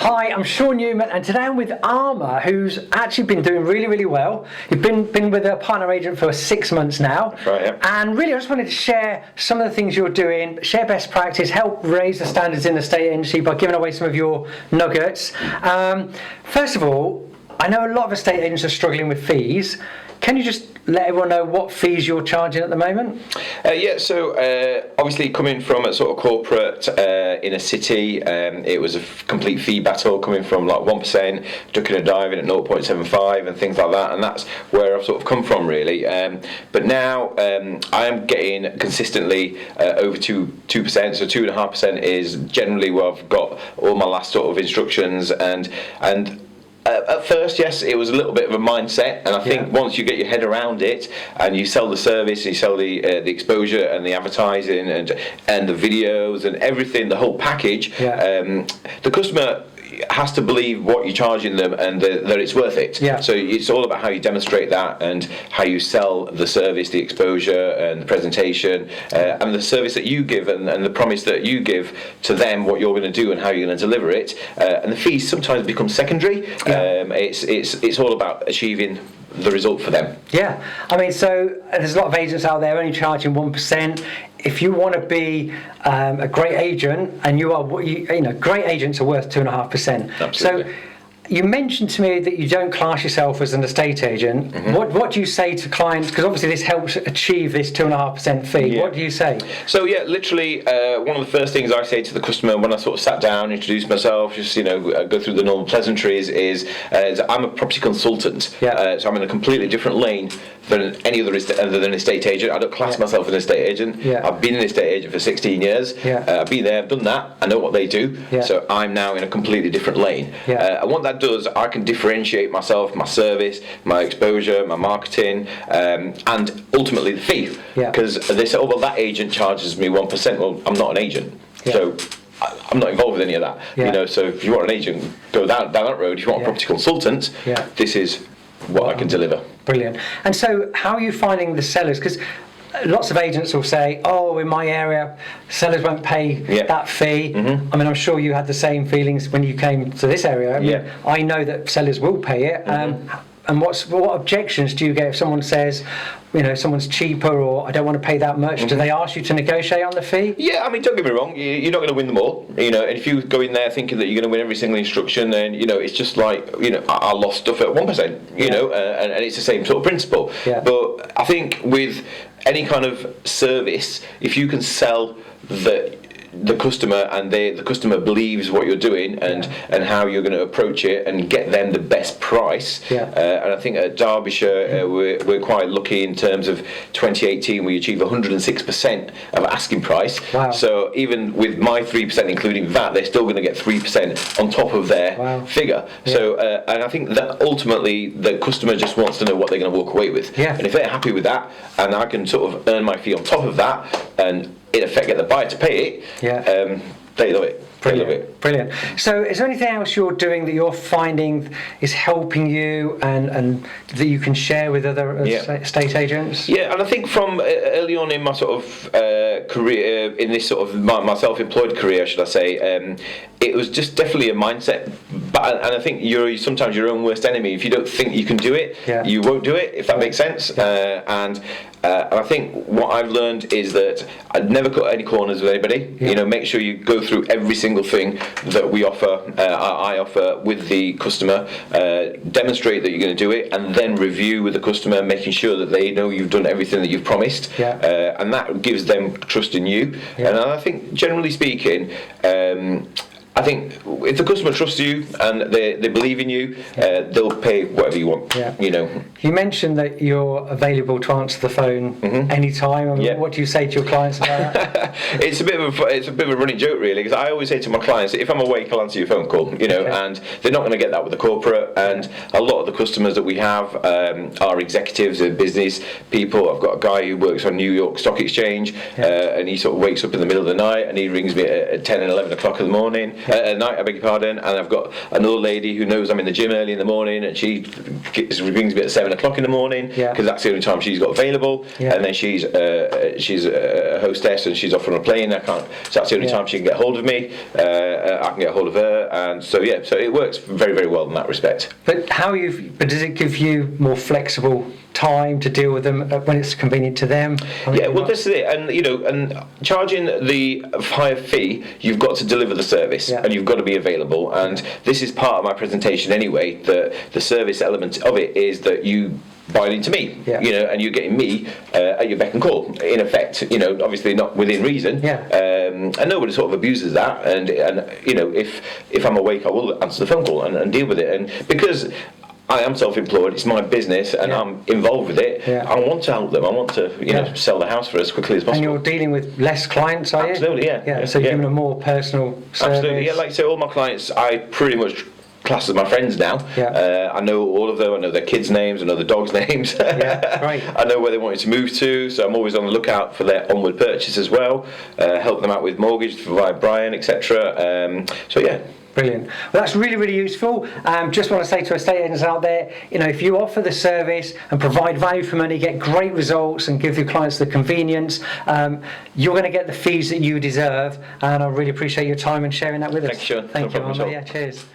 Hi, I'm Sean Newman, and today I'm with Arma, who's actually been doing really, really well. You've been with a partner agent for 6 months now. That's right, yeah. And really, I just wanted to share some of the things you're doing, share best practice, help raise the standards in the estate agency by giving away some of your nuggets. First of all, I know a lot of estate agents are struggling with fees. Can you just let everyone know what fees you're charging at the moment? So obviously coming from a sort of corporate in a city, it was a complete fee battle coming from like 1%, ducking and diving at 0.75 and things like that, and that's where I've sort of come from really. But now I am getting consistently over 2%, so 2.5% is generally where I've got all my last sort of instructions and at first, yes, it was a little bit of a mindset, and I think once you get your head around it, and you sell the service, and you sell the exposure and the advertising and the videos and everything, the whole package, the customer has to believe what you're charging them and that it's worth it. So it's all about how you demonstrate that and how you sell the service, the exposure and the presentation and the service that you give and the promise that you give to them, what you're going to do and how you're going to deliver it. And the fees sometimes become secondary. It's all about achieving the result for them. I mean, so there's a lot of agents out there only charging 1%. If you want to be a great agent, and you are, great agents are worth 2.5%. Absolutely. So you mentioned to me that you don't class yourself as an estate agent. Mm-hmm. What do you say to clients? Because obviously this helps achieve this 2.5% fee. What do you say? So literally one of the first things I say to the customer when I sort of sat down, introduce myself, just go through the normal pleasantries is I'm a property consultant. So I'm in a completely different lane than any other estate agent. I don't class myself as an estate agent. I've been an estate agent for 16 years. I've been there, I've done that. I know what they do. So I'm now in a completely different lane. And what that does, I can differentiate myself, my service, my exposure, my marketing, and ultimately the fee. Because they say, oh well, that agent charges me 1%. Well, I'm not an agent, so I'm not involved with any of that. So if you want an agent, go down that road. If you want a property consultant, this is what I can deliver. Brilliant. And so how are you finding the sellers? Because lots of agents will say, oh, in my area, sellers won't pay that fee. I mean, I'm sure you had the same feelings when you came to this area. I mean, I know that sellers will pay it. And what objections do you get if someone says, someone's cheaper or I don't want to pay that much? Do they ask you to negotiate on the fee? I mean, don't get me wrong, you're not going to win them all. And if you go in there thinking that you're going to win every single instruction, then it's just like I lost stuff at 1%. And it's the same sort of principle. But I think with any kind of service, if you can sell the customer and the customer believes what you're doing and how you're going to approach it and get them the best price. And I think at Derbyshire we're quite lucky in terms of 2018 we achieved 106% of asking price. So even with my 3% including VAT, they're still going to get 3% on top of their figure. So and I think that ultimately the customer just wants to know what they're going to walk away with. And if they're happy with that and I can sort of earn my fee on top of that and in effect get the buyer to pay it, they love it. Brilliant. So is there anything else you're doing that you're finding is helping you and that you can share with other estate agents? And I think from early on in my sort of career, in this sort of my self-employed career, should I say, it was just definitely a mindset. And I think you're sometimes your own worst enemy. If you don't think you can do it, you won't do it, if that makes sense. And I think what I've learned is that I'd never cut any corners with anybody. Make sure you go through every single thing that we offer, I offer with the customer, demonstrate that you're going to do it, and then review with the customer, making sure that they know you've done everything that you've promised, and that gives them trust in you. And I think, generally speaking, I think if the customer trusts you and they believe in you, they'll pay whatever you want. You mentioned that you're available to answer the phone anytime. I mean, what do you say to your clients about that? It's a bit of a running joke, really, because I always say to my clients, if I'm awake, I'll answer your phone call. And they're not going to get that with the corporate. And a lot of the customers that we have are executives and business people. I've got a guy who works on New York Stock Exchange, and he sort of wakes up in the middle of the night and he rings me at 10 and 11 o'clock in the morning. at night, I beg your pardon, and I've got another lady who knows I'm in the gym early in the morning, and she rings me at 7 o'clock in the morning, because that's the only time she's got available, and then she's a hostess and she's off on a plane, so that's the only time she can get hold of me, I can get hold of her, and so it works very, very well in that respect. But does it give you more flexible time to deal with them when it's convenient to them? Well, this is it, and charging the higher fee, you've got to deliver the service, and you've got to be available, and this is part of my presentation anyway. The service element of it is that you buying into me, and you're getting me at your beck and call, in effect. Obviously not within reason, and nobody sort of abuses that. And if I'm awake, I will answer the phone call and deal with it. And because I am self-employed, it's my business, and I'm involved with it. I want to help them. I want to, sell the house for as quickly as possible. And you're dealing with less clients, are you? Absolutely, So you're giving a more personal service. Absolutely, like I say, all my clients, I pretty much class as my friends now. I know all of them. I know their kids' names. I know the dogs' names. Right. I know where they wanted to move to, so I'm always on the lookout for their onward purchase as well. Help them out with mortgage to provide Brian, etc. Brilliant. Well, that's really, really useful. Just want to say to estate agents out there, if you offer the service and provide value for money, get great results and give your clients the convenience, you're going to get the fees that you deserve. And I really appreciate your time and sharing that with us. Thanks, Sean. Thank you, No problem at all. Cheers.